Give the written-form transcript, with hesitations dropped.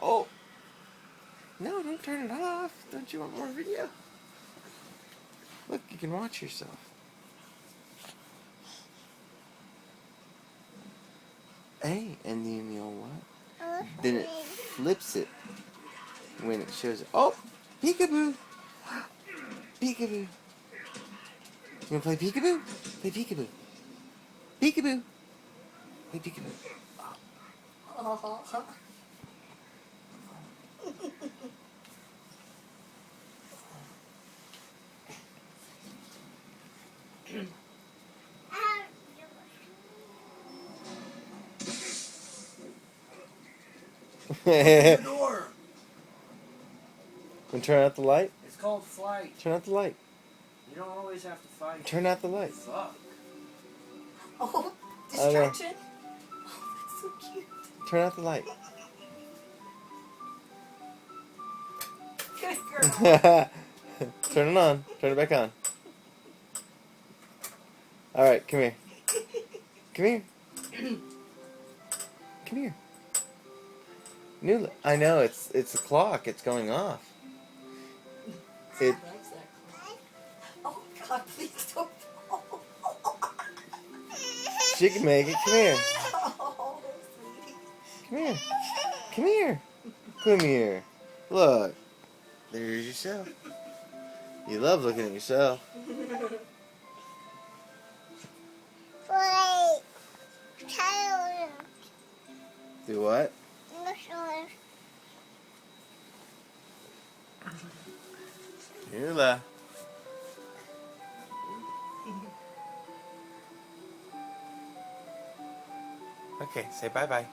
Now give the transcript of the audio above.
Oh! No, don't turn it off. Don't you want more video? Look, you can watch yourself. Hey, and then you know what? Then it flips it when it shows it. Oh! Peekaboo! Peekaboo! You wanna play peekaboo? Play peekaboo. Peekaboo! Play peekaboo. Oh. Wanna Door. turn out the light? It's called flight. Turn out the light. You don't always have to fight. Turn out the light. Fuck. Oh, I know. distraction. Oh, that's so cute. Turn out the light. Good girl. Turn it on. Turn it back on. Alright, come here. Come here. Come here. I know, it's a clock. It's going off. It. Oh God, please don't fall. She can make it. Come here. Oh, sweetie. Come here. Come here. Come here. Look. There's yourself. You love looking at yourself. Do what? Eula. Okay, say bye-bye.